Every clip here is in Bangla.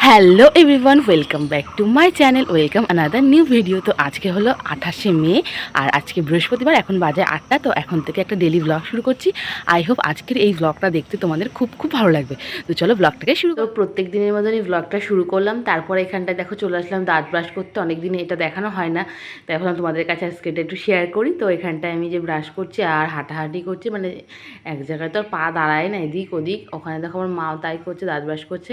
Hello everyone, welcome back to my channel, welcome another new video. তো আজকে হলো 28শে মে আর আজকে বৃহস্পতিবার, এখন বাজে 8টা। তো এখন থেকে একটা ডেলি ব্লগ শুরু করছি। আই হোপ আজকের এই ব্লগটা দেখতে তোমাদের খুব খুব ভালো লাগবে। তো চলো ব্লগটাকে শুরু। তো প্রত্যেক দিনের মতনই ব্লগটা শুরু করলাম। তারপরে এখানটায় দেখো চলে আসলাম দাঁত ব্রাশ করতে। অনেক দিনে এটা দেখানো হয় না, তো এখন তোমাদের কাছে আজকে এটা একটু শেয়ার করি। তো এখানটায় আমি যে ব্রাশ করছি আর হাঁটাহাঁটি করছি, মানে এক জায়গায় তো আর পা দাঁড়ায় না, এদিক ওদিক। ওখানে দেখো আমার মাও তাই করছে, দাঁত ব্রাশ করছে।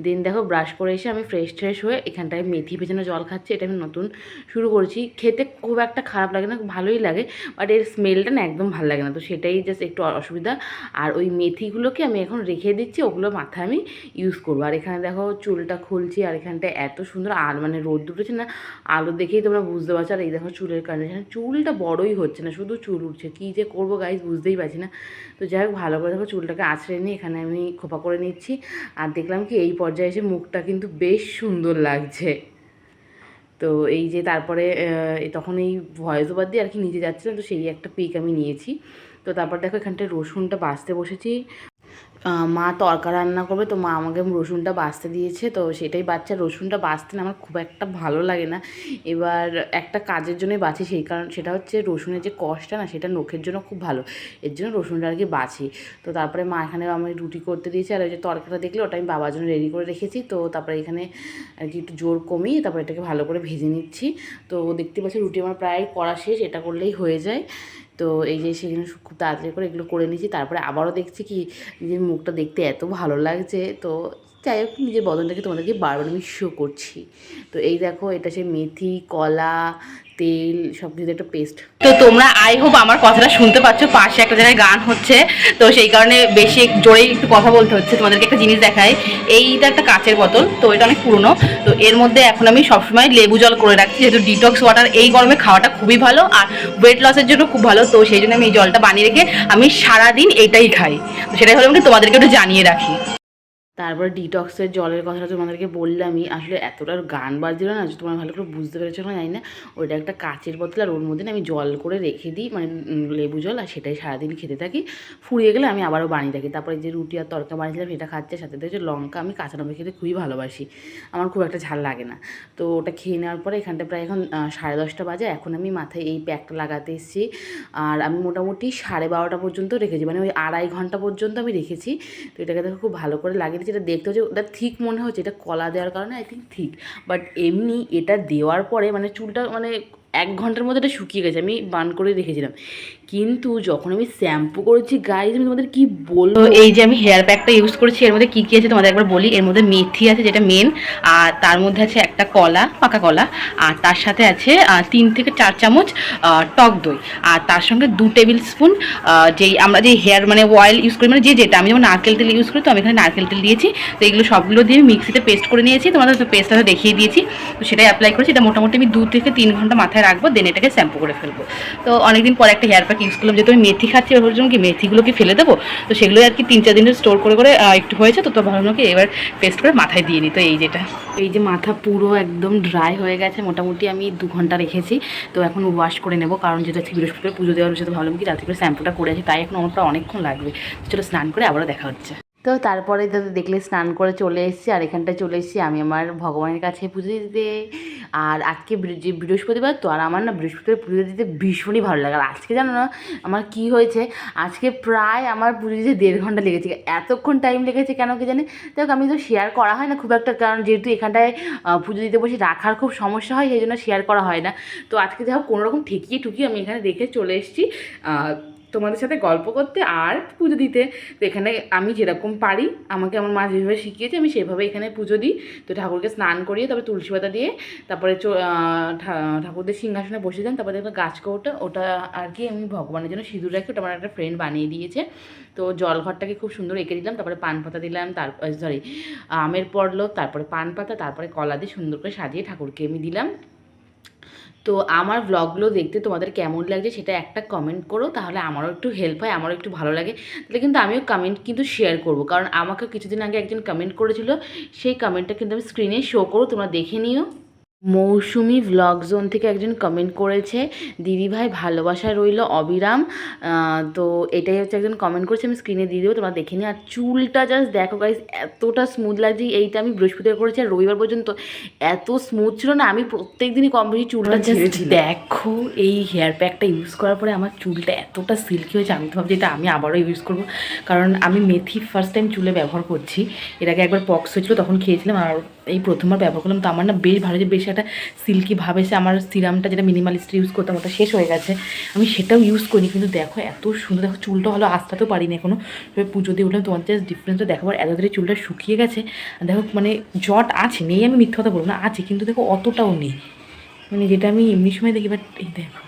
দিন দেখো ব্রাশ করে এসে আমি ফ্রেশ হয়ে এখানটায় মেথি ভেজানো জল খাচ্ছি। এটা আমি নতুন শুরু করেছি, খেতে খুব একটা খারাপ লাগে না, ভালোই লাগে, বাট এর স্মেলটা না একদম ভালো লাগে না। তো সেটাই জাস্ট একটু অসুবিধা। আর ওই মেথিগুলোকে আমি এখন রেখে দিচ্ছি, ওগুলো মাথায় আমি ইউজ করবো। আর এখানে দেখো চুলটা খুলছি, আর এখানটায় এত সুন্দর মানে রোদ উঠেছে না, আলো দেখেই তোমরা বুঝতে পারছো। আর এই দেখো চুলের কন্ডিশন, চুলটা বড়ই হচ্ছে না, শুধু চুল উঠছে। কী যে করবো গাইজ বুঝতেই পারছি না। তো যাই হোক, ভালো করে দেখো চুলটাকে আঁচড়ে নিয়ে এখানে আমি খোপা করে নিচ্ছি। আর দেখলাম কি এই পর্যায়ে এসে মুখটা কিন্তু বেশ সুন্দর লাগছে। তো এই যে তারপরে তখন এই ভয়েস ওভার দিয়ে আর কি নিচে যাচ্ছিলাম, তো সেই একটা পিক আমি নিয়েছি। তো তারপর দেখো এখানটায় রসুনটা বাছতে বসেছি। মা তরকা রান্না করবে, তো মা আমাকে রসুনটা বাছতে দিয়েছে। তো সেটাই বাচ্চা, রসুনটা বাছতে না আমার খুব একটা ভালো লাগে না। এবার একটা কাজের জন্যই বাছি, সেই কারণ সেটা হচ্ছে রসুনের যে কষটা না, সেটা নখের জন্য খুব ভালো, এর জন্য রসুনটা আর কি বাছি। তো তারপরে মা এখানে আমি রুটি করতে দিয়েছি, আর ওই যে তরকাটা দেখলে ওটা আমি বাবার জন্য রেডি করে রেখেছি। তো তারপরে এখানে আর কি একটু জোর কমিয়ে তারপরে এটাকে ভালো করে ভেজে নিচ্ছি। তো দেখতে পাচ্ছি রুটি আমার প্রায় করা শেষ, এটা করলেই হয়ে যায়। তো এই যে সেখানে খুব তাড়াতাড়ি করে এগুলো করে নিয়েছি। তারপরে আবারও দেখছি কি নিজের মুখটা দেখতে এত ভালো লাগছে। তো যাই হোক, নিজের বদনটাকে তোমাদেরকে বারবার আমি শো করছি। তো এই দেখো, এটা সে মেথি, কলা, তেল সব কিছু একটা পেস্ট। তো তোমরা আই হোপ আমার কথাটা শুনতে পাচ্ছ, পাশে একটা জায়গায় গান হচ্ছে, তো সেই কারণে বেশি জোরেই একটু কথা বলতে হচ্ছে। তোমাদেরকে একটা জিনিস দেখাই, এইটা একটা কাচের বোতল, তো এটা অনেক পুরনো। তো এর মধ্যে এখন আমি সবসময় লেবু জল করে রাখছি, যেহেতু ডিটক্স ওয়াটার এই গরমে খাওয়াটা খুবই ভালো আর ওয়েট লসের জন্য খুব ভালো। তো সেই জন্য আমি এই জলটা বানিয়ে রেখে আমি সারাদিন এইটাই খাই। তো সেটাই হলো আমি তোমাদেরকে একটু জানিয়ে রাখি। তারপরে ডিটক্সের জলের কথাটা তোমাদেরকে বললামই, আসলে এতটা গান বাজছিল না, তোমরা ভালো করে বুঝতে পেরেছো না জানি না। ওইটা একটা কাচের বোতল, আর ওর মধ্যে আমি জল করে রেখে দিই, মানে লেবু জল, আর সেটাই সারাদিন খেতে থাকি। ফুরিয়ে গেলে আমি আবারও বানিয়ে থাকি। তারপরে যে রুটি আর তরকা বানিয়েছিলাম সেটা খাচ্ছে, সাথে যে লঙ্কা, আমি কাঁচা লঙ্কা খেতে খুবই ভালোবাসি, আমার খুব একটা ঝাল লাগে না। তো ওটা খেয়ে নেওয়ার পরে এখানটা প্রায় এখন 10:30 বাজে। এখন আমি মাথায় এই প্যাকটা লাগাতে এসেছি, আর আমি মোটামুটি 12:30 পর্যন্ত রেখেছি, মানে ওই 2.5 ঘন্টা পর্যন্ত আমি রেখেছি। তো এটাকে দেখো খুব ভালো করে লাগিয়ে দিচ্ছি। এটা দেখতে হচ্ছে ওটা ঠিক মনে হচ্ছে, এটা কলা দেওয়ার কারণে আই থিঙ্ক ঠিক, বাট এমনি এটা দেওয়ার পরে মানে চুলটা মানে 1 ঘন্টার মধ্যে এটা শুকিয়ে গেছে। আমি বান করে রেখেছিলাম, কিন্তু যখন আমি শ্যাম্পু করেছি গাইজ, আমি তোমাদের কি বলবো। এই যে আমি হেয়ার প্যাকটা ইউজ করেছি, এর মধ্যে কী কী আছে তোমাদের একবার বলি। এর মধ্যে মেথি আছে যেটা মেন, আর তার মধ্যে আছে একটা কলা, পাকা কলা, আর তার সাথে আছে 3 থেকে 4 চামচ টক দই, আর তার সঙ্গে 2 টেবিল স্পুন যেই আমরা যে হেয়ার মানে অয়েল ইউজ করি, মানে যেটা আমি যেমন নারকেল তেল ইউজ করি, তো আমি এখানে নারকেল তেল দিয়েছি। তো এগুলো সবগুলো দিয়ে মিক্সিতে পেস্ট করে নিয়েছি, তোমাদের তো পেস্টটা দেখিয়ে দিয়েছি। তো সেটাই অ্যাপ্লাই করেছি। এটা মোটামুটি আমি 2 থেকে 3 ঘন্টা মাথায় রাখবো, দেন এটাকে শ্যাম্পু করে ফেলবো। তো অনেকদিন পরে একটা হেয়ার প্যাক ইউজ করলাম, যেহেতু আমি মেথি খাচ্ছি, এবার ভাবছিলাম কি মেথিগুলো কি ফেলে দেবো। তো সেগুলোই আর কি 3-4 দিনের স্টোর করে একটু হয়েছে, তো ভাবলাম কি এবার পেস্ট করে মাথায় দিয়ে নিই। তো এই যেটা, এই যে মাথা পুরো একদম ড্রাই হয়ে গেছে, মোটামুটি আমি 2 ঘন্টা রেখেছি। তো এখন ওয়াশ করে নেবো, কারণ যেটা হচ্ছে বৃহস্পতিবার পুজো দেওয়ার হচ্ছে, তো ভাবলাম কি রাত্রে করে শ্যাম্পুটা করে আছি, তাই এখন আমার প্রায় অনেকক্ষণ লাগবে। চলো স্নান করে আবারও দেখা হচ্ছে। তো তারপরে দাদা দেখলে স্নান করে চলে এসেছি, আর এখানটায় চলে এসেছি আমি আমার ভগবানের কাছে পুজো দিতে। আর আজকে যে বৃহস্পতিবার, তো আর আমার না বৃহস্পতিবার পুজো দিতে ভীষণই ভালো লাগে। আর আজকে জানো না আমার কি হয়েছে, আজকে প্রায় আমার পুজো দিতে 1.5 ঘন্টা লেগেছে। এতক্ষণ টাইম লেগেছে কেন কি জানি। দেখ আমি তো শেয়ার করা হয় না খুব একটা, কারণ যেহেতু এখানটায় পুজো দিতে বসে রাখার খুব সমস্যা হয়, সেই জন্য শেয়ার করা হয় না। তো আজকে যা হোক কোনোরকম ঠেকিয়ে আমি এখানে রেখে চলে এসেছি তোমাদের সাথে গল্প করতে আর পুজো দিতে। তো এখানে আমি যেরকম পারি, আমাকে আমার মা যেভাবে শিখিয়েছে আমি সেভাবে এখানে পুজো দিই। তো ঠাকুরকে স্নান করিয়ে তারপরে তুলসী পাতা দিয়ে তারপরে ঠাকুরদের সিংহাসনে বসে যান। তারপরে একটা গাছ কৌটা, ওটা আর কি আমি ভগবানের জন্য সিঁদুর রাখি, ওটা আমার একটা ফ্রেন্ড বানিয়ে দিয়েছে। তো জলঘরটাকে খুব সুন্দর এঁকে দিলাম, তারপরে পান পাতা দিলাম, তারপর আমের পড়লো, তারপরে পান পাতা, তারপরে কলা দিয়ে সুন্দর করে সাজিয়ে ঠাকুরকে আমি দিলাম। তো আমার ব্লগগুলো দেখতে তোমাদের কেমন লাগছে সেটা একটা কমেন্ট করো, তাহলে আমারও একটু হেল্প হয়, আমারও একটু ভালো লাগে। তাহলে কিন্তু আমিও কমেন্ট কিন্তু শেয়ার করবো, কারণ আমাকে কিছুদিন আগে একজন কমেন্ট করেছিল, সেই কমেন্টটা কিন্তু আমি স্ক্রিনে শো করো, তোমরা দেখে নিও। মৌসুমি ভ্লগ জোন থেকে একজন কমেন্ট করেছে, দিদিভাই ভালোবাসা রইল অবিরাম। তো এটাই হচ্ছে একজন কমেন্ট করেছে, আমি স্ক্রিনে দিয়ে দেবো, তোমরা দেখে নিই। আর চুলটা জাস্ট দেখো গাইস, এতটা স্মুথ লাগছে। এইটা আমি বৃহস্পতিবার করেছি, আর রবিবার পর্যন্ত এত স্মুথ ছিল না, আমি প্রত্যেক দিনই কম বেশি চুলটা ছেড়েছি। দেখো এই হেয়ার প্যাকটা ইউজ করার পরে আমার চুলটা এতটা সিল্কি হয়েছে, আমি তো ভাবছি এটা আমি আবারও ইউজ করবো, কারণ আমি মেথি ফার্স্ট টাইম চুলে ব্যবহার করছি। এর আগে একবার পক্স হয়েছিলো, তখন খেয়েছিলাম, আর এই প্রথমবার ব্যবহার করলাম। তো আমার না বেশ ভালো, যে বেশ একটা সিল্কি ভাব এসে। আমার সিরামটা যেটা মিনিমালিস্ট ইউজ করতাম ওটা শেষ হয়ে গেছে, আমি সেটাও ইউজ করিনি, কিন্তু দেখো এত সুন্দর। দেখো চুলটা হলো আস্তাতেও পারিনি এখনও, তবে পুজো দিয়ে উঠলাম। তোমার জাস্ট ডিফারেন্সটা দেখাবার, এত ধরে চুলটা শুকিয়ে গেছে। দেখো মানে জট আছে, নেই আমি মিথ্যা কথা বলবো না, আছে, কিন্তু দেখো অতটাও নেই, মানে যেটা আমি এমনি সময় দেখি। বাট এই দেখো,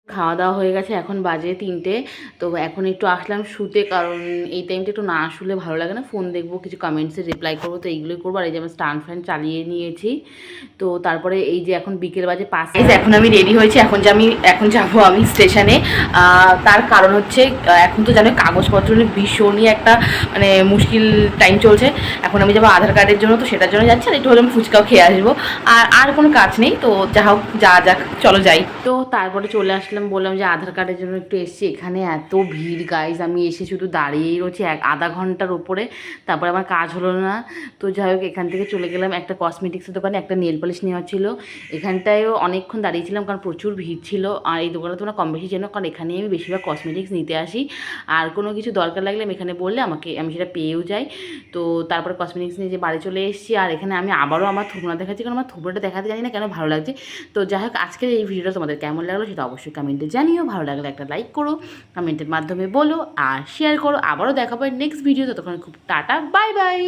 খাওয়া দাওয়া হয়ে গেছে, এখন বাজে 3টে। তো এখন একটু আসলাম শুতে, কারণ এই টাইমটা একটু না শুলে ভালো লাগে না। ফোন দেখবো, কিছু কমেন্টসে রিপ্লাই করবো, তো এইগুলোই করবো। আর এই যে আমি স্ট্যান্ড ফ্যান চালিয়ে নিয়েছি। তো তারপরে এই যে এখন বিকেল বাজে 5, এখন আমি রেডি হয়েছি। এখন যাবো আমি স্টেশনে। তার কারণ হচ্ছে এখন তো জানো কাগজপত্র নিয়ে ভীষণই একটা মানে মুশকিল টাইম চলছে। এখন আমি যাবো আধার কার্ডের জন্য, তো সেটার জন্য যাচ্ছি। আর একটু হলে আমি ফুচকাও খেয়ে আসবো। আর কোনো কাজ নেই, তো যা হোক, যা যাক, চলো যাই। তো তারপরে চলে আসলাম, বললাম যে আধার কার্ডের জন্য একটু এসেছি। এখানে এত ভিড় গাইজ, আমি এসে শুধু দাঁড়িয়েই রয়েছি আধা ঘন্টার ওপরে, তারপরে আমার কাজ হলো না। তো যাই হোক, এখান থেকে চলে গেলাম একটা কসমেটিক্সের দোকানে, একটা নেল পলিশ নেওয়া ছিল। এখানটায়ও অনেকক্ষণ দাঁড়িয়েছিলাম, কারণ প্রচুর ভিড় ছিল। আর এই দোকানে তোমরা কম বেশি চেনো, কারণ এখানেই আমি বেশিরভাগ কসমেটিক্স নিতে আসি। আর কোনো কিছু দরকার লাগলে আমি এখানে বললে আমি সেটা পেয়েও যাই। তো তারপরে কসমেটিক্স নিয়ে যে বাড়ি চলে এসেছি। আর এখানে আমি আবারও আমার থুবনা দেখাচ্ছি, কারণ আমার থুবনাটা দেখাতে জানি না কেন ভালো লাগছে। তো যাই হোক, আজকের এই ভিডিওটা তোমাদের কেমন লাগলো সেটা অবশ্যই কমেন্টে জানিও। ভালো লাগলে একটা লাইক করো, কমেন্টের মাধ্যমে বলো, আর শেয়ার করো। আবারও দেখাবো নেক্সট ভিডিও। ততক্ষণ খুব টাটা, বাই বাই।